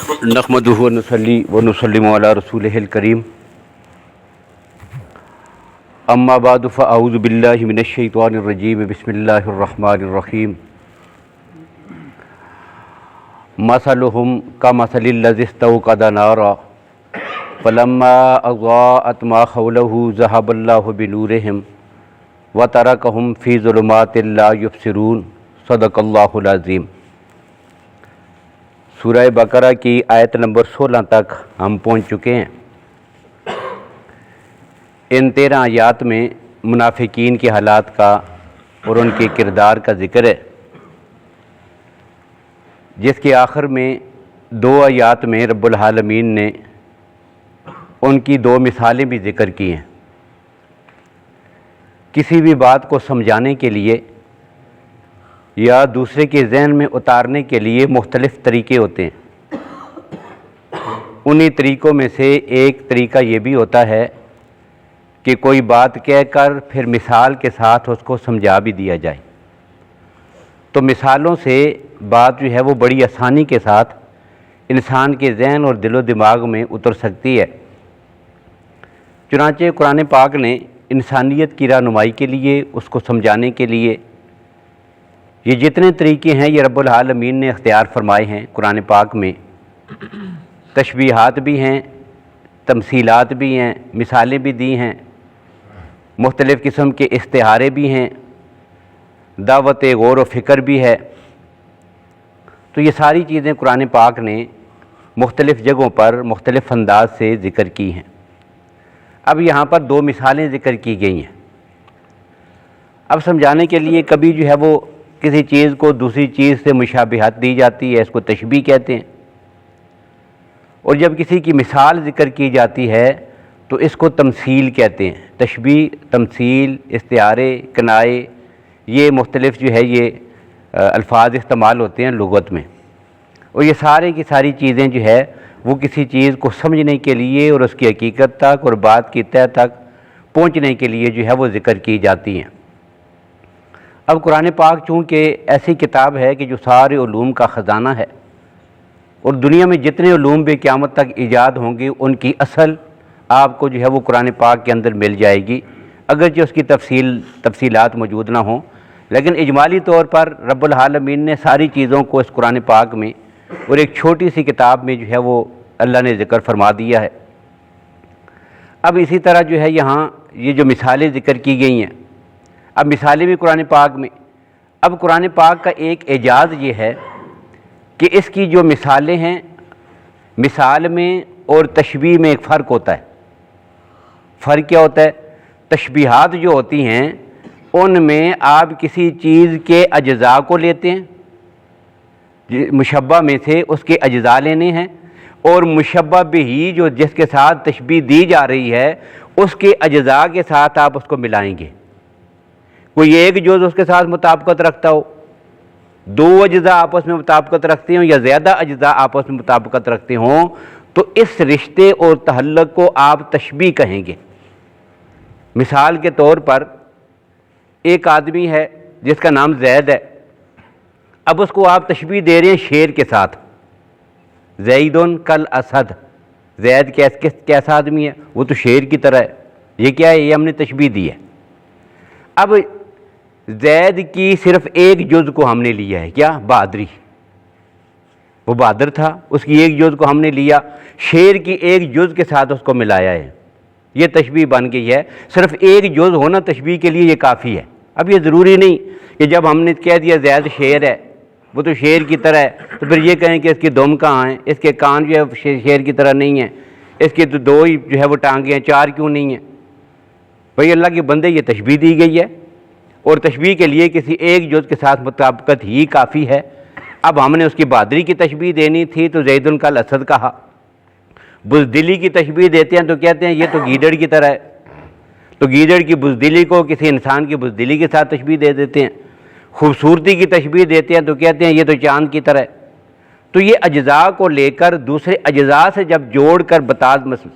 نحمدہ و نصلی و نسلم علی رسولہ الکریم اما بعد فاعوذ باللہ من الشیطان الرجیم بسم اللہ الرحمن الرحیم مثلہم کمثل الذی استوقد نارا فلما اضاءت ما حولہ ذہب اللہ بنورہم وترکہم فی ظلمات لا یبصرون صدق اللہ العظیم۔ سورہ بقرہ کی آیت نمبر 16 تک ہم پہنچ چکے ہیں۔ ان 13 آیات میں منافقین کے حالات کا اور ان کے کردار کا ذکر ہے، جس کے آخر میں 2 آیات میں رب العالمین نے ان کی 2 مثالیں بھی ذکر کی ہیں۔ کسی بھی بات کو سمجھانے کے لیے یا دوسرے کے ذہن میں اتارنے کے لیے مختلف طریقے ہوتے ہیں۔ انہی طریقوں میں سے ایک طریقہ یہ بھی ہوتا ہے کہ کوئی بات کہہ کر پھر مثال کے ساتھ اس کو سمجھا بھی دیا جائے، تو مثالوں سے بات جو ہے وہ بڑی آسانی کے ساتھ انسان کے ذہن اور دل و دماغ میں اتر سکتی ہے۔ چنانچہ قرآن پاک نے انسانیت کی رہنمائی کے لیے، اس کو سمجھانے کے لیے یہ جتنے طریقے ہیں یہ رب العالمین نے اختیار فرمائے ہیں۔ قرآن پاک میں تشبیہات بھی ہیں، تمثیلات بھی ہیں، مثالیں بھی دی ہیں، مختلف قسم کے استعارے بھی ہیں، دعوت غور و فکر بھی ہے۔ تو یہ ساری چیزیں قرآن پاک نے مختلف جگہوں پر مختلف انداز سے ذکر کی ہیں۔ اب یہاں پر 2 مثالیں ذکر کی گئی ہیں۔ اب سمجھانے کے لیے کبھی جو ہے وہ کسی چیز کو دوسری چیز سے مشابہت دی جاتی ہے، اس کو تشبیہ کہتے ہیں، اور جب کسی کی مثال ذکر کی جاتی ہے تو اس کو تمثیل کہتے ہیں۔ تشبیہ، تمثیل، استعارے، کنائے، یہ مختلف جو ہے یہ الفاظ استعمال ہوتے ہیں لغت میں، اور یہ سارے کی ساری چیزیں جو ہے وہ کسی چیز کو سمجھنے کے لیے اور اس کی حقیقت تک اور بات کی تہ تک پہنچنے کے لیے جو ہے وہ ذکر کی جاتی ہیں۔ اب قرآن پاک چونکہ ایسی کتاب ہے کہ جو سارے علوم کا خزانہ ہے، اور دنیا میں جتنے علوم بھی قیامت تک ایجاد ہوں گے ان کی اصل آپ کو جو ہے وہ قرآن پاک کے اندر مل جائے گی، اگرچہ اس کی تفصیلات موجود نہ ہوں، لیکن اجمالی طور پر رب العالمین نے ساری چیزوں کو اس قرآن پاک میں اور ایک چھوٹی سی کتاب میں جو ہے وہ اللہ نے ذکر فرما دیا ہے۔ اب اسی طرح جو ہے یہاں یہ جو مثالیں ذکر کی گئی ہیں، اب مثالیں بھی قرآن پاک میں، اب قرآن پاک کا ایک اعجاز یہ ہے کہ اس کی جو مثالیں ہیں، مثال میں اور تشبیہ میں ایک فرق ہوتا ہے۔ فرق کیا ہوتا ہے؟ تشبیہات جو ہوتی ہیں ان میں آپ کسی چیز کے اجزاء کو لیتے ہیں، مشبہ میں سے اس کے اجزاء لینے ہیں، اور مشبہ بھی جو جس کے ساتھ تشبیہ دی جا رہی ہے اس کے اجزاء کے ساتھ آپ اس کو ملائیں گے۔ کوئی ایک جز اس کے ساتھ مطابقت رکھتا ہو، 2 اجزاء آپس میں مطابقت رکھتے ہوں، یا زیادہ اجزاء آپس میں مطابقت رکھتے ہوں، تو اس رشتے اور تعلق کو آپ تشبیہ کہیں گے۔ مثال کے طور پر ایک آدمی ہے جس کا نام زید ہے، اب اس کو آپ تشبیہ دے رہے ہیں شیر کے ساتھ، زید کل اسد، زید کیسا آدمی ہے؟ وہ تو شیر کی طرح ہے۔ یہ کیا ہے؟ یہ ہم نے تشبیہ دی ہے۔ اب زید کی صرف ایک جز کو ہم نے لیا ہے، کیا؟ بہادری، وہ بہادر تھا، اس کی ایک جز کو ہم نے لیا، شیر کی ایک جز کے ساتھ اس کو ملایا ہے، یہ تشبیہ بن گئی ہے۔ صرف ایک جز ہونا تشبیہ کے لیے یہ کافی ہے۔ اب یہ ضروری نہیں کہ جب ہم نے کہہ دیا زید شیر ہے، وہ تو شیر کی طرح ہے، تو پھر یہ کہیں کہ اس کی دم کہاں ہیں، اس کے کان جو ہے شیر کی طرح نہیں ہیں، اس کی تو 2 ہی جو ہے وہ ٹانگیں ہیں، 4 کیوں نہیں ہیں؟ بھئی اللہ کے بندے یہ تشبیہ دی گئی ہے، اور تشبیہ کے لیے کسی ایک جز کے ساتھ مطابقت ہی کافی ہے۔ اب ہم نے اس کی بہادری کی تشبیہ دینی تھی تو زید کل اسد کہا۔ بزدلی کی تشبیہ دیتے ہیں تو کہتے ہیں یہ تو گیدڑ کی طرح ہے، تو گیدڑ کی بزدلی کو کسی انسان کی بزدلی کے ساتھ تشبیہ دے دیتے ہیں۔ خوبصورتی کی تشبیہ دیتے ہیں تو کہتے ہیں یہ تو چاند کی طرح ہے۔ تو یہ اجزاء کو لے کر دوسرے اجزاء سے جب جوڑ کر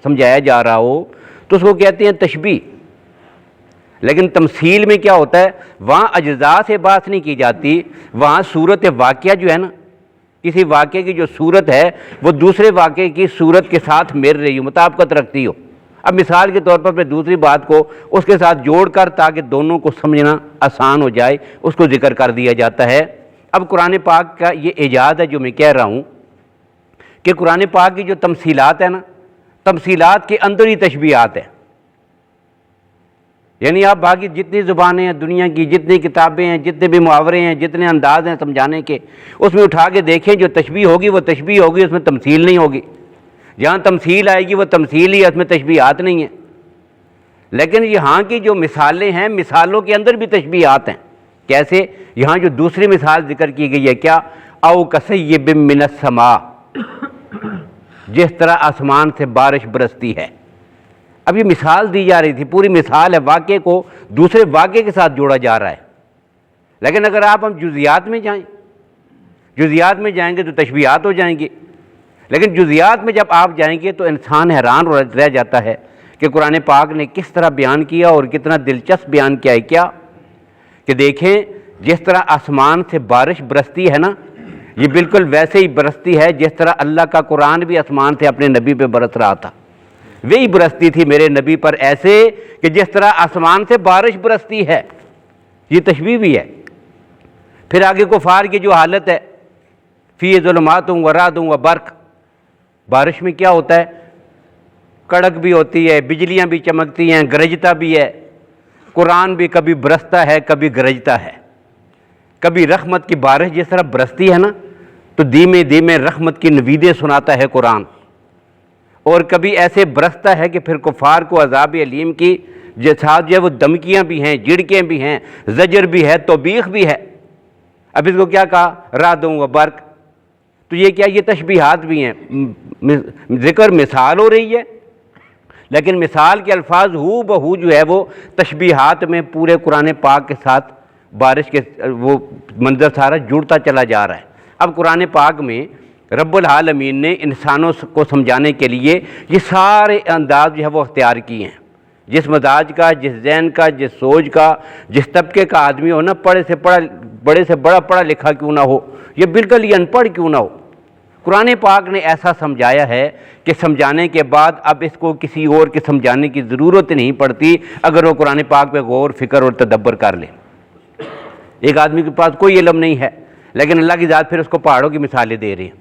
سمجھایا جا رہا ہو تو اس کو کہتے ہیں تشبیہ۔ لیکن تمثیل میں کیا ہوتا ہے؟ وہاں اجزاء سے بات نہیں کی جاتی، وہاں صورت واقعہ جو ہے نا کسی واقعے کی جو صورت ہے وہ دوسرے واقعے کی صورت کے ساتھ مل رہی ہو، مطابقت رکھتی ہو۔ اب مثال کے طور پر پھر دوسری بات کو اس کے ساتھ جوڑ کر تاکہ دونوں کو سمجھنا آسان ہو جائے اس کو ذکر کر دیا جاتا ہے۔ اب قرآن پاک کا یہ ایجاد ہے جو میں کہہ رہا ہوں کہ قرآن پاک کی جو تمثیلات ہیں نا، تمثیلات کے اندر ہی تشبیہات ہیں۔ یعنی آپ باقی جتنی زبانیں ہیں دنیا کی، جتنی کتابیں ہیں، جتنے بھی محاورے ہیں، جتنے انداز ہیں سمجھانے کے، اس میں اٹھا کے دیکھیں جو تشبیہ ہوگی وہ تشبیہ ہوگی، اس میں تمثیل نہیں ہوگی۔ جہاں تمثیل آئے گی وہ تمثیل ہی ہے، اس میں تشبیہات نہیں ہیں۔ لیکن یہاں کی جو مثالیں ہیں، مثالوں کے اندر بھی تشبیہات ہیں۔ کیسے؟ یہاں جو دوسری مثال ذکر کی گئی ہے کیا؟ او کصیب من السماء، جس طرح آسمان سے بارش برستی ہے۔ اب یہ مثال دی جا رہی تھی، پوری مثال ہے، واقعے کو دوسرے واقعے کے ساتھ جوڑا جا رہا ہے۔ لیکن اگر ہم جزیات میں جائیں، جزیات میں جائیں گے تو تشبیہات ہو جائیں گے۔ لیکن جزیات میں جب آپ جائیں گے تو انسان حیران رہ جاتا ہے کہ قرآن پاک نے کس طرح بیان کیا اور کتنا دلچسپ بیان کیا ہے۔ کیا کہ دیکھیں جس طرح آسمان سے بارش برستی ہے نا، یہ بالکل ویسے ہی برستی ہے جس طرح اللہ کا قرآن بھی آسمان سے اپنے نبی پہ برس رہا تھا۔ وہی برستی تھی میرے نبی پر ایسے کہ جس طرح آسمان سے بارش برستی ہے۔ یہ تشبیہ بھی ہے۔ پھر آگے کفار کی جو حالت ہے، فی ظلمات و رعد و برق، بارش میں کیا ہوتا ہے؟ کڑک بھی ہوتی ہے، بجلیاں بھی چمکتی ہیں، گرجتا بھی ہے۔ قرآن بھی کبھی برستا ہے کبھی گرجتا ہے۔ کبھی رحمت کی بارش جس طرح برستی ہے نا تو دھیمے دھیمے رحمت کی نویدیں سناتا ہے قرآن، اور کبھی ایسے برستا ہے کہ پھر کفار کو عذاب علیم کی ساتھ جو ہے وہ دمکیاں بھی ہیں، جھڑکیں بھی ہیں، زجر بھی ہے، توبیخ بھی ہے۔ اب اس کو کیا کہا؟ رعد و برق۔ تو یہ کیا؟ یہ تشبیہات بھی ہیں۔ ذکر مثال ہو رہی ہے لیکن مثال کے الفاظ ہو بہو جو ہے وہ تشبیہات میں پورے قرآن پاک کے ساتھ بارش کے وہ منظر سارا جڑتا چلا جا رہا ہے۔ اب قرآن پاک میں رب العالمین نے انسانوں کو سمجھانے کے لیے یہ سارے انداز جو ہے وہ اختیار کیے ہیں۔ جس مزاج کا، جس ذہن کا، جس سوچ کا، جس طبقے کا آدمی ہو نا، بڑے سے بڑا پڑھا لکھا کیوں نہ ہو، یہ بالکل ہی ان پڑھ کیوں نہ ہو، قرآن پاک نے ایسا سمجھایا ہے کہ سمجھانے کے بعد اب اس کو کسی اور کے سمجھانے کی ضرورت نہیں پڑتی اگر وہ قرآن پاک پہ غور فکر اور تدبر کر لے۔ ایک آدمی کے پاس کوئی علم نہیں ہے لیکن اللہ کی ذات پھر اس کو پہاڑوں کی مثالیں دے رہی ہیں،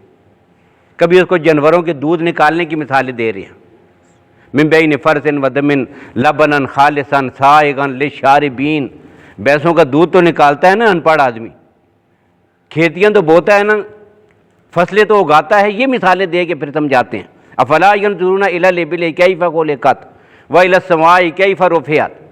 کبھی اس کو جانوروں کے دودھ نکالنے کی مثالیں دے رہی ہیں، من بین فرث و دم لبنا خالصا سائغا للشاربین۔ بھینسوں کا دودھ تو نکالتا ہے نا ان پڑھ آدمی، کھیتیاں تو بوتا ہے نا، فصلیں تو اگاتا ہے، یہ مثالیں دے کے پھر سمجھاتے ہیں۔ افلا ینظرون الی الابل کیف خلقت والی السماء کیف رفعت۔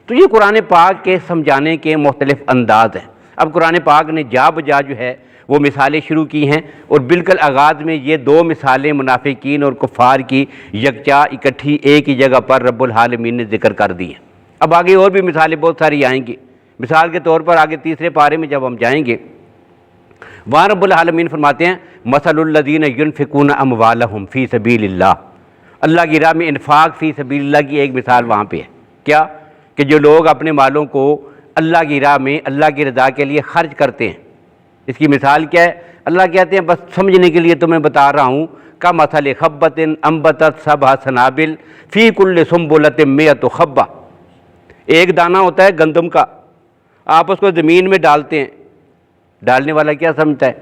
تو یہ قرآن پاک کے سمجھانے کے مختلف انداز ہیں۔ اب قرآن پاک نے جا بجا جو ہے وہ مثالیں شروع کی ہیں، اور بالکل آغاز میں یہ دو مثالیں منافقین اور کفار کی یکجا اکٹھی ایک ہی جگہ پر رب العالمین نے ذکر کر دی ہیں۔ اب آگے اور بھی مثالیں بہت ساری آئیں گی۔ مثال کے طور پر آگے تیسرے پارے میں جب ہم جائیں گے وہاں رب العالمین فرماتے ہیں مثل الذین ینفقون اموالہم فی سبیل اللہ، اللہ کی راہ میں انفاق فی سبیل اللہ کی ایک مثال وہاں پہ ہے۔ کیا کہ جو لوگ اپنے مالوں کو اللہ کی راہ میں اللہ کی رضا کے لیے خرچ کرتے ہیں، اس کی مثال کیا ہے؟ اللہ کہتے ہیں بس سمجھنے کے لیے تمہیں بتا رہا ہوں، کمثل حبۃ انبتت سبع سنابل فی کل سنبلۃ مئۃ حبۃ۔ ایک دانہ ہوتا ہے گندم کا، آپ اس کو زمین میں ڈالتے ہیں، ڈالنے والا کیا سمجھتا ہے؟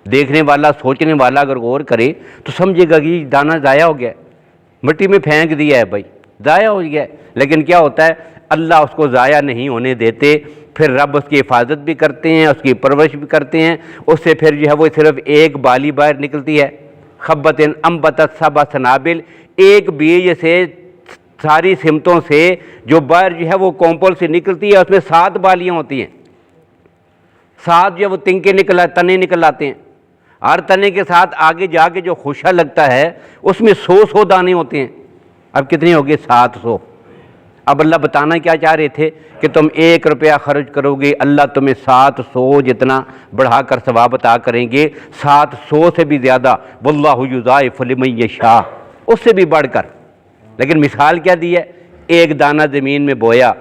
دیکھنے والا، سوچنے والا اگر غور کرے تو سمجھے گا کہ یہ دانہ ضائع ہو گیا ہے، مٹی میں پھینک دیا ہے بھائی، ضائع ہو گیا ہے۔ لیکن کیا ہوتا ہے؟ اللہ اس کو ضائع نہیں ہونے دیتے، پھر رب اس کی حفاظت بھی کرتے ہیں، اس کی پرورش بھی کرتے ہیں، اس سے پھر جو ہے وہ صرف ایک بالی باہر نکلتی ہے۔ حبۃ انبتت سبع سنابل، ایک بیج سے ساری سمتوں سے جو باہر جو ہے وہ کومپل سے نکلتی ہے، اس میں 7 بالیاں ہوتی ہیں، 7 جو ہے وہ تنکے تنے نکل آتے ہیں۔ ہر تنے کے ساتھ آگے جا کے جو خوشہ لگتا ہے اس میں 100 دانے ہوتے ہیں۔ اب کتنے ہو گئے؟ 700۔ اب اللہ بتانا کیا چاہ رہے تھے کہ تم 1 روپیہ خرچ کرو گے، اللہ تمہیں 700 جتنا بڑھا کر ثواب عطا کریں گے، 700 سے بھی زیادہ، واللہ یضاعف لمن یشاء، اس سے بھی بڑھ کر۔ لیکن مثال کیا دی ہے؟ ایک دانہ زمین میں بویا،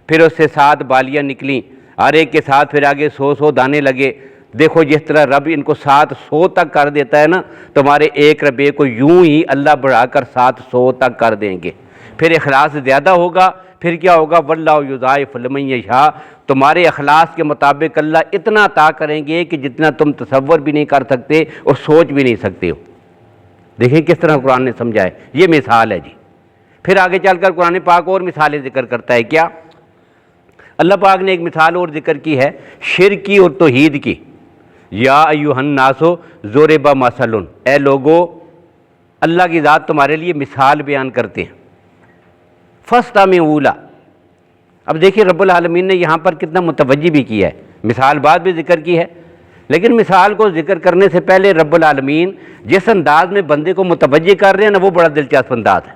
پھر اس سے 7 بالیاں نکلیں، ہر ایک کے ساتھ پھر آگے 100 دانے لگے، دیکھو جس طرح رب ان کو 700 تک کر دیتا ہے نا، تمہارے ایک ربے کو یوں ہی اللہ بڑھا کر 700 تک کر دیں گے۔ پھر اخلاص زیادہ ہوگا، پھر کیا ہوگا؟ واللہ یضاعف لمن یشاء، تمہارے اخلاص کے مطابق اللہ اتنا عطا کریں گے کہ جتنا تم تصور بھی نہیں کر سکتے اور سوچ بھی نہیں سکتے ہو۔ دیکھیں کس طرح قرآن نے سمجھا ہے، یہ مثال ہے جی۔ پھر آگے چل کر قرآن پاک اور مثالیں ذکر کرتا ہے۔ کیا؟ اللہ پاک نے ایک مثال اور ذکر کی ہے شرک کی اور توحید کی۔ یا ایھا الناس ضرب مثل، اے لوگو اللہ کی ذات تمہارے لیے مثال بیان کرتے ہیں۔ فاستمعوا لہ، اب دیکھیے رب العالمین نے یہاں پر کتنا متوجہ بھی کیا ہے، مثال بعد بھی ذکر کی ہے، لیکن مثال کو ذکر کرنے سے پہلے رب العالمین جس انداز میں بندے کو متوجہ کر رہے ہیں نا، وہ بڑا دلچسپ انداز ہے۔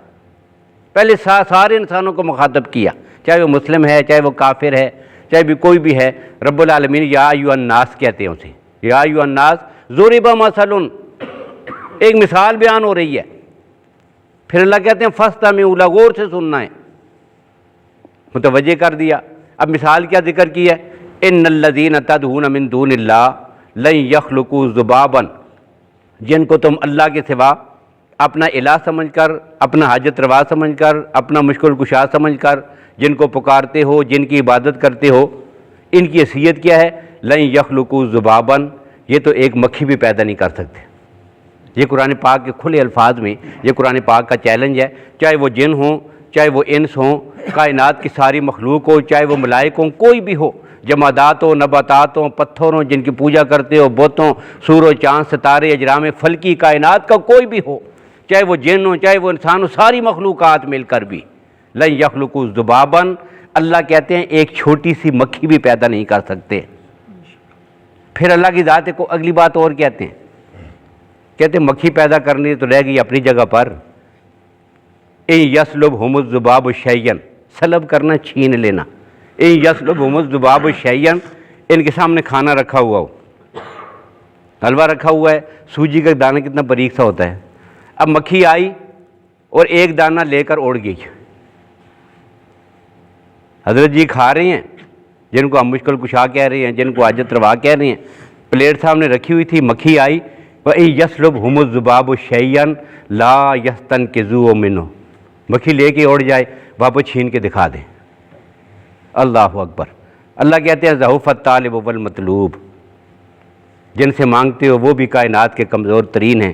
پہلے سارے انسانوں کو مخاطب کیا، چاہے وہ مسلم ہے، چاہے وہ کافر ہے، چاہے بھی کوئی بھی ہے، رب العالمین یا ایھا الناس کہتے ہیں اسے، یا ایھا الناس ضرب مثل، ایک مثال بیان ہو رہی ہے۔ پھر اللہ کہتے ہیں فاستمعوا لہ، غور سے سننا ہے، متوجہ کر دیا۔ اب مثال کیا ذکر کی ہے؟ ان الذین تدعون من دون اللہ لن یخلقوا ذبابا، جن کو تم اللہ کے سوا اپنا الہ سمجھ کر، اپنا حاجت روا سمجھ کر، اپنا مشکل کشا سمجھ کر جن کو پکارتے ہو، جن کی عبادت کرتے ہو، ان کی حیثیت کیا ہے؟ لن یخلقوا ذبابا، یہ تو ایک مکھی بھی پیدا نہیں کر سکتے۔ یہ قرآن پاک کے کھلے الفاظ میں یہ قرآن پاک کا چیلنج ہے، چاہے وہ جن ہوں، چاہے وہ انس ہوں، کائنات کی ساری مخلوق ہو، چاہے وہ ملائک ہوں، کوئی بھی ہو، جمادات ہوں، نباتات ہوں، پتھر ہوں جن کی پوجا کرتے ہو، بت ہوں، سورج چاند ستارے اجرام فلکی کائنات کا کوئی بھی ہو، چاہے وہ جن ہوں چاہے وہ انسان ہو، ساری مخلوقات مل کر بھی لن یخلقوا ذبابا، اللہ کہتے ہیں ایک چھوٹی سی مکھی بھی پیدا نہیں کر سکتے۔ پھر اللہ کی ذات کو اگلی بات اور کہتے ہیں مکھی پیدا کرنی تو رہ گئی اپنی جگہ پر۔ ان یسلبھم الذباب شیئا، سلب کرنا چھین لینا، ان یسلبھم الذباب شیئا، ان کے سامنے کھانا رکھا ہوا ہو، حلوہ رکھا ہوا ہے، سوجی کا دانہ کتنا باریک سا ہوتا ہے، اب مکھی آئی اور ایک دانہ لے کر اڑ گئی۔ حضرت جی کھا رہے ہیں، جن کو ہم مشکل کشا کہہ رہے ہیں، جن کو حاجت روا کہہ رہے ہیں، پلیٹ سامنے رکھی ہوئی تھی، مکھی آئی، وَإِن يَسْلُبْهُمُ الذُّبَابُ شَيْئًا لَا يَسْتَنْقِذُوهُ مِنْهُ، مکھی لے کے اڑ جائے، واپس چھین کے دکھا دیں۔ اللہ اکبر۔ اللہ کہتے ہیں ضعف الطالب والمطلوب، جن سے مانگتے ہو وہ بھی کائنات کے کمزور ترین ہیں،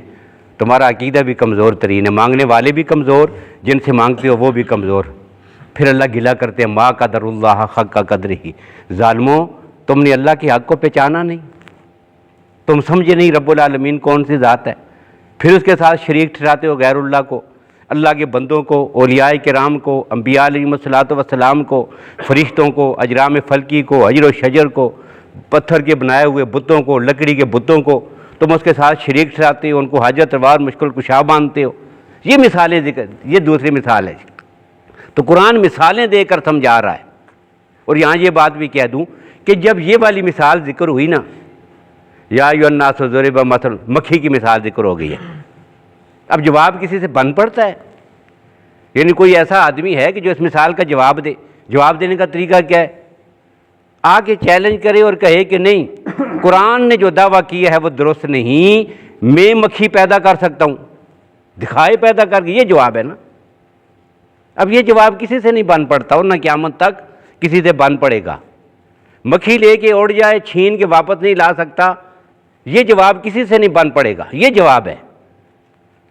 تمہارا عقیدہ بھی کمزور ترین ہے، مانگنے والے بھی کمزور، جن سے مانگتے ہو وہ بھی کمزور۔ پھر اللہ گلہ کرتے ہیں ما قدر اللہ حق قدرہ، ظالموں تم نے اللہ کے حق کو پہچانا نہیں، تم سمجھے نہیں رب العالمین کون سی ذات ہے، پھر اس کے ساتھ شریک ٹھہراتے ہو غیر اللہ کو، اللہ کے بندوں کو، اولیاء کرام کو، انبیاء علیہم الصلوۃ والسلام کو، فرشتوں کو، اجرام فلکی کو، حجر و شجر کو، پتھر کے بنائے ہوئے بتوں کو، لکڑی کے بتوں کو تم اس کے ساتھ شریک ٹھہراتے ہو، ان کو حاجت روا اور مشکل کشا مانتے ہو۔ یہ مثالیں ذکر، یہ دوسری مثال ہے۔ تو قرآن مثالیں دے کر سمجھا رہا ہے۔ اور یہاں یہ بات بھی کہہ دوں کہ جب یہ والی مثال ذکر ہوئی نا، یا ایھا الناس ضرب مثل، مکھی کی مثال ذکر ہو گئی ہے، اب جواب کسی سے بن پڑتا ہے؟ یعنی کوئی ایسا آدمی ہے کہ جو اس مثال کا جواب دے؟ جواب دینے کا طریقہ کیا ہے؟ آ کے چیلنج کرے اور کہے کہ نہیں، قرآن نے جو دعویٰ کیا ہے وہ درست نہیں، میں مکھی پیدا کر سکتا ہوں، دکھائے پیدا کر کے، یہ جواب ہے نا۔ اب یہ جواب کسی سے نہیں بن پڑتا اور نہ قیامت تک کسی سے بن پڑے گا۔ مکھی لے کے اڑ جائے، چھین کے واپس نہیں لا سکتا، یہ جواب کسی سے نہیں بن پڑے گا، یہ جواب ہے۔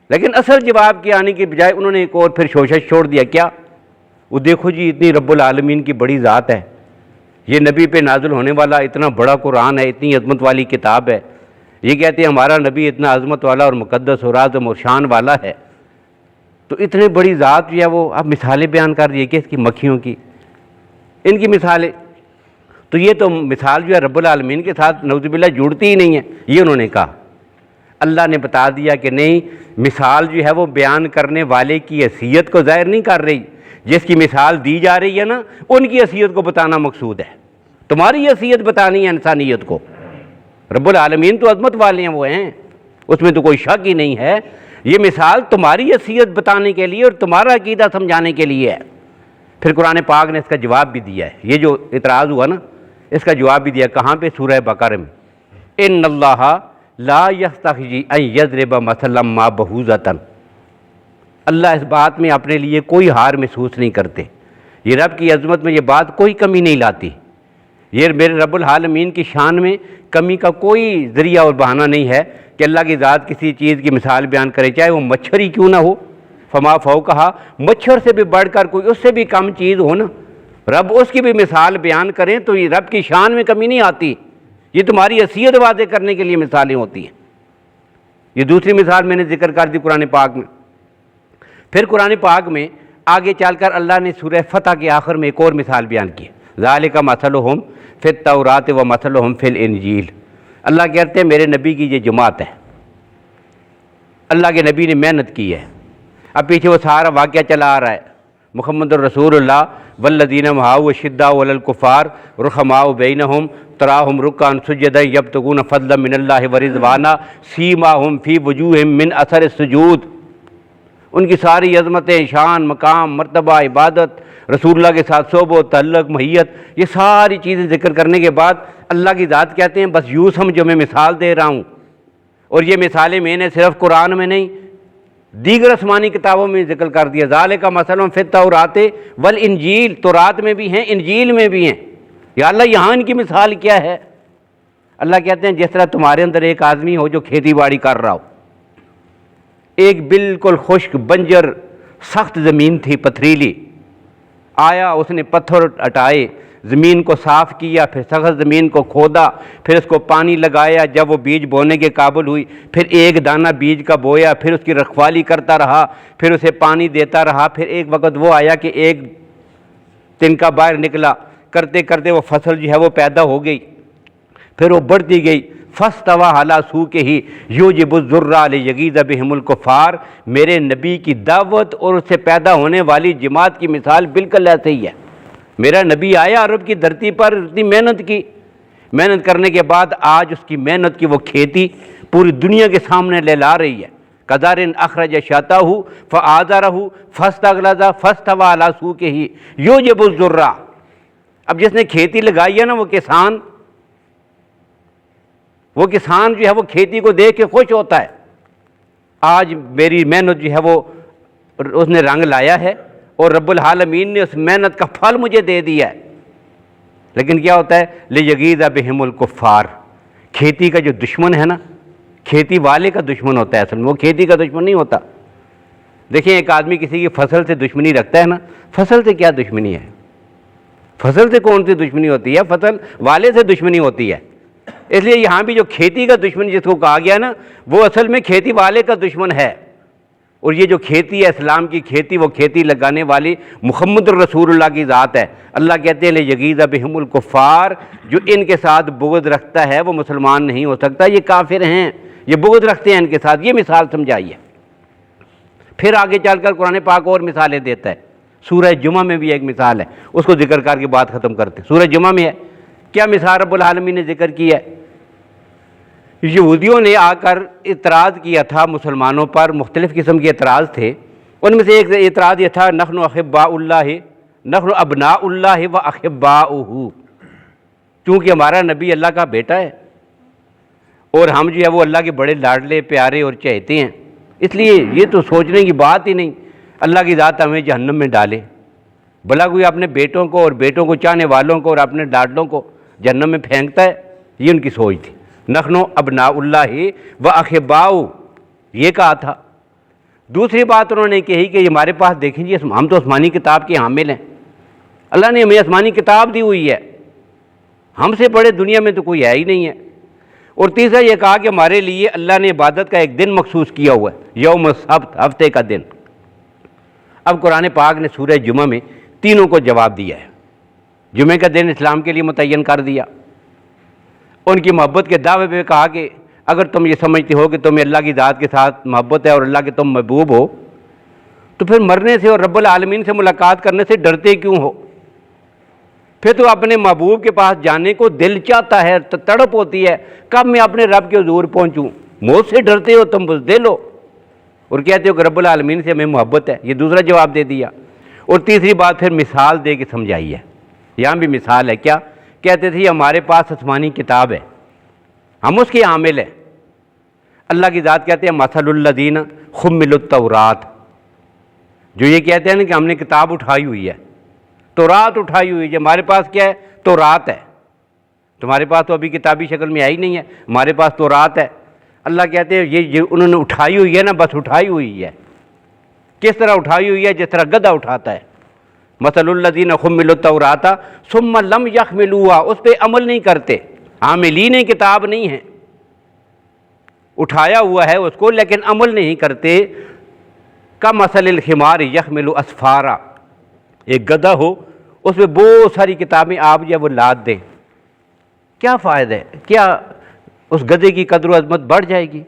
لیکن اصل جواب کے آنے کے بجائے انہوں نے ایک اور پھر شوشش چھوڑ دیا۔ کیا؟ وہ دیکھو جی اتنی رب العالمین کی بڑی ذات ہے، یہ نبی پہ نازل ہونے والا اتنا بڑا قرآن ہے، اتنی عظمت والی کتاب ہے، یہ کہتے ہیں ہمارا نبی اتنا عظمت والا اور مقدس اور اعظم اور شان والا ہے، تو اتنی بڑی ذات جو ہے وہ اب مثالیں بیان کر رہی ہے کہ اس کی مکھیوں کی، ان کی مثالیں، تو یہ تو مثال جو ہے رب العالمین کے ساتھ نعوذ باللہ جڑتی ہی نہیں ہے، یہ انہوں نے کہا۔ اللہ نے بتا دیا کہ نہیں، مثال جو ہے وہ بیان کرنے والے کی حیثیت کو ظاہر نہیں کر رہی، جس کی مثال دی جا رہی ہے نا ان کی حیثیت کو بتانا مقصود ہے، تمہاری حیثیت بتانی ہے انسانیت کو۔ رب العالمین تو عظمت والے ہیں، وہ ہیں، اس میں تو کوئی شک ہی نہیں ہے، یہ مثال تمہاری حیثیت بتانے کے لیے اور تمہارا عقیدہ سمجھانے کے لیے ہے۔ پھر قرآن پاک نے اس کا جواب بھی دیا ہے، یہ جو اعتراض ہوا نا اس کا جواب بھی دیا، کہاں پہ؟ سورہ بقرہ میں، ان اللہ لا یستحیی ان یضرب مثلا ما بعوضۃ، اللہ اس بات میں اپنے لیے کوئی ہار محسوس نہیں کرتے، یہ رب کی عظمت میں یہ بات کوئی کمی نہیں لاتی، یہ میرے رب العالمین کی شان میں کمی کا کوئی ذریعہ اور بہانہ نہیں ہے کہ اللہ کی ذات کسی چیز کی مثال بیان کرے، چاہے وہ مچھر ہی کیوں نہ ہو، فما فوقہا، مچھر سے بھی بڑھ کر کوئی اس سے بھی کم چیز ہو نا، رب اس کی بھی مثال بیان کریں تو یہ رب کی شان میں کمی نہیں آتی، یہ تمہاری حیثیت واضح کرنے کے لیے مثالیں ہوتی ہیں۔ یہ دوسری مثال میں نے ذکر کر دی قرآن پاک میں۔ پھر قرآن پاک میں آگے چل کر اللہ نے سورہ فتح کے آخر میں ایک اور مثال بیان کی، ذالک مثلہم فی التوراۃ و مثلہم فی الانجیل، اللہ کہتے ہیں میرے نبی کی یہ جماعت ہے، اللہ کے نبی نے محنت کی ہے، اب پیچھے وہ سارا واقعہ چلا آ رہا ہے، محمد الرسول اللہ والذین معہ اشداء علی الکفار رحماء بینہم تراہم رکعا سجدا یبتغون فضلا من اللہ ورضوانا سیماہم فی وجوہہم من اثر السجود، ان کی ساری عظمتیں، شان، مقام، مرتبہ، عبادت، رسول اللہ کے ساتھ صحبت و تعلق، محیت، یہ ساری چیزیں ذکر کرنے کے بعد اللہ کی ذات کہتے ہیں بس یوں سمجھو میں مثال دے رہا ہوں، اور یہ مثالیں میں نے صرف قرآن میں نہیں دیگر آسمانی کتابوں میں ذکر کر دیا، ذالک مثلہم فی التوراۃ والانجیل، تورات میں بھی ہیں، انجیل میں بھی ہیں، یا اللہ یہاں ان کی مثال کیا ہے؟ اللہ کہتے ہیں جس طرح تمہارے اندر ایک آدمی ہو جو کھیتی باڑی کر رہا ہو، ایک بالکل خشک بنجر سخت زمین تھی پتھریلی، آیا اس نے پتھر ہٹائے، زمین کو صاف کیا، پھر سخت زمین کو کھودا، پھر اس کو پانی لگایا، جب وہ بیج بونے کے قابل ہوئی پھر ایک دانہ بیج کا بویا، پھر اس کی رکھوالی کرتا رہا، پھر اسے پانی دیتا رہا، پھر ایک وقت وہ آیا کہ ایک تنکا باہر نکلا، کرتے کرتے وہ فصل جو ہے وہ پیدا ہو گئی، پھر وہ بڑھتی گئی، فاستویٰ علیٰ سوقہ یوجب الضرہ لیغیظ بہم الکفار، میرے نبی کی دعوت اور اس سے پیدا ہونے والی جماعت کی مثال بالکل ایسے ہی ہے۔ میرا نبی آیا عرب کی دھرتی پر، اتنی محنت کی، محنت کرنے کے بعد آج اس کی محنت کی وہ کھیتی پوری دنیا کے سامنے لے لا رہی ہے، کذرٍ اخرج شطأہ فآزرہ فاستغلظ فاستویٰ علیٰ سوقہ یوجب الضرہ، اب جس نے کھیتی لگائی ہے نا وہ کسان جو ہے وہ کھیتی کو دیکھ کے خوش ہوتا ہے، آج میری محنت جو ہے وہ اس نے رنگ لایا ہے اور رب العالمین نے اس محنت کا پھل مجھے دے دیا ہے، لیکن کیا ہوتا ہے لیغیظ بہم الکفار، کھیتی کا جو دشمن ہے نا، کھیتی والے کا دشمن ہوتا ہے، اصل میں وہ کھیتی کا دشمن نہیں ہوتا۔ دیکھیں ایک آدمی کسی کی فصل سے دشمنی رکھتا ہے نا، فصل سے کیا دشمنی ہے؟ فصل سے کون سی دشمنی ہوتی ہے؟ فصل والے سے دشمنی ہوتی ہے۔ اس لیے یہاں بھی جو کھیتی کا دشمن جس کو کہا گیا نا، وہ اصل میں کھیتی والے کا دشمن ہے، اور یہ جو کھیتی ہے اسلام کی کھیتی، وہ کھیتی لگانے والی محمد الرسول اللہ کی ذات ہے۔ اللہ کہتے ہیں لیغیظ بہم الکفار، جو ان کے ساتھ بغض رکھتا ہے وہ مسلمان نہیں ہو سکتا، یہ کافر ہیں، یہ بغض رکھتے ہیں ان کے ساتھ، یہ مثال سمجھائیے۔ پھر آگے چل کر قرآن پاک اور مثالیں دیتا ہے، سورہ جمعہ میں بھی ایک مثال ہے، اس کو ذکر کر کے بات ختم کرتے ہیں۔ سورہ جمعہ میں ہے کیا مثال رب العالمین نے ذکر کی ہے؟ یہودیوں نے آ کر اعتراض کیا تھا مسلمانوں پر، مختلف قسم کے اعتراض تھے، ان میں سے ایک اعتراض یہ تھا نحن احباء اللہ، نحن ابناء اللہ و احباؤہ، چونکہ ہمارا نبی اللہ کا بیٹا ہے اور ہم جو ہے وہ اللہ کے بڑے لاڈلے پیارے اور چہتے ہیں، اس لیے یہ تو سوچنے کی بات ہی نہیں اللہ کی ذات ہمیں جہنم میں ڈالے، بھلا کوئی اپنے بیٹوں کو اور بیٹوں کو چاہنے والوں کو اور اپنے لاڈلوں کو جہنم میں پھینکتا ہے؟ یہ ان کی سوچ تھی۔ نحن ابناء اللہ و احباؤہ یہ کہا تھا۔ دوسری بات انہوں نے کہی کہ ہمارے پاس دیکھیں جی ہم تو آسمانی کتاب کے حامل ہیں، اللہ نے ہمیں آسمانی کتاب دی ہوئی ہے، ہم سے بڑے دنیا میں تو کوئی ہے ہی نہیں ہے۔ اور تیسرا یہ کہا کہ ہمارے لیے اللہ نے عبادت کا ایک دن مخصوص کیا ہوا ہے، یوم السبت، ہفتے کا دن۔ اب قرآن پاک نے سورہ جمعہ میں تینوں کو جواب دیا ہے، جمعہ کا دن اسلام کے لیے متعین کر دیا، ان کی محبت کے دعوے پہ کہا کہ اگر تم یہ سمجھتے ہو کہ تمہیں اللہ کی ذات کے ساتھ محبت ہے اور اللہ کے تم محبوب ہو تو پھر مرنے سے اور رب العالمین سے ملاقات کرنے سے ڈرتے کیوں ہو؟ پھر تو اپنے محبوب کے پاس جانے کو دل چاہتا ہے، تڑپ ہوتی ہے، کب میں اپنے رب کے حضور پہنچوں؟ موت سے ڈرتے ہو تم، بزدل ہو، اور کہتے ہو کہ رب العالمین سے ہمیں محبت ہے۔ یہ دوسرا جواب دے دیا۔ اور تیسری بات پھر مثال دے کے سمجھائی ہے، یہاں بھی مثال ہے، کیا کہتے تھے؟ ہمارے پاس آسمانی کتاب ہے، ہم اس کے عامل ہیں۔ اللہ کی ذات کہتے ہیں مثل الذین حملوا التوراۃ، جو یہ کہتے ہیں نا کہ ہم نے کتاب اٹھائی ہوئی ہے، تورات اٹھائی ہوئی ہے، ہمارے پاس کیا ہے؟ تورات ہے۔ تمہارے پاس تو ابھی کتابی شکل میں آئی نہیں ہے، ہمارے پاس تورات ہے۔ اللہ کہتے ہیں یہ انہوں نے اٹھائی ہوئی ہے نا، بس اٹھائی ہوئی ہے۔ کس طرح اٹھائی ہوئی ہے؟ جس طرح گدھا اٹھاتا ہے۔ مثل الذین حملوا التوراۃ ثم لم یحملوها، اس پہ عمل نہیں کرتے، عاملین کتاب نہیں ہیں، اٹھایا ہوا ہے اس کو لیکن عمل نہیں کرتے۔ کمثل الحمار یحمل اسفارا، ایک گدھا ہو اس میں بہت ساری کتابیں آپ جو ہے وہ لاد دیں، کیا فائدہ ہے؟ کیا اس گدھے کی قدر و عظمت بڑھ جائے گی؟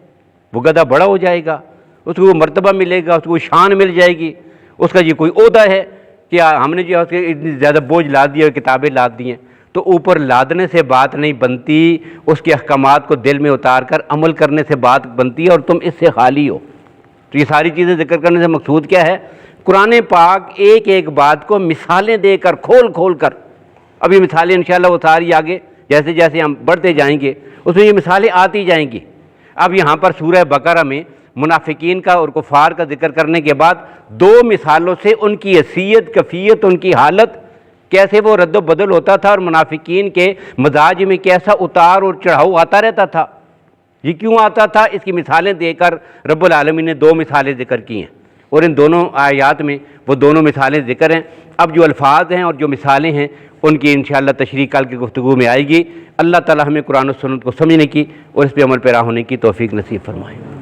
وہ گدھا بڑا ہو جائے گا، اس کو مرتبہ ملے گا، اس کو شان مل جائے گی، اس کا یہ کوئی عہدہ ہے کہ ہم نے جو ہے اتنی زیادہ بوجھ لاد دیا، کتابیں لاد دی ہیں؟ تو اوپر لادنے سے بات نہیں بنتی، اس کے احکامات کو دل میں اتار کر عمل کرنے سے بات بنتی ہے، اور تم اس سے خالی ہو۔ تو یہ ساری چیزیں ذکر کرنے سے مقصود کیا ہے؟ قرآن پاک ایک ایک بات کو مثالیں دے کر، کھول کھول کر، ابھی مثالیں انشاءاللہ وہ ساری آگے جیسے جیسے ہم بڑھتے جائیں گے اس میں یہ مثالیں آتی جائیں گی۔ اب یہاں پر سورہ بقرہ میں منافقین کا اور کفار کا ذکر کرنے کے بعد دو مثالوں سے ان کی حیثیت، کیفیت، ان کی حالت، کیسے وہ رد و بدل ہوتا تھا، اور منافقین کے مزاج میں کیسا اتار اور چڑھاؤ آتا رہتا تھا، یہ کیوں آتا تھا، اس کی مثالیں دے کر رب العالمین نے دو مثالیں ذکر کی ہیں، اور ان دونوں آیات میں وہ دونوں مثالیں ذکر ہیں۔ اب جو الفاظ ہیں اور جو مثالیں ہیں ان کی انشاءاللہ تشریح کل کی گفتگو میں آئے گی۔ اللہ تعالی ہمیں قرآن و سنت کو سمجھنے کی اور اس پہ عمل پیرا ہونے کی توفیق نصیب فرمائے۔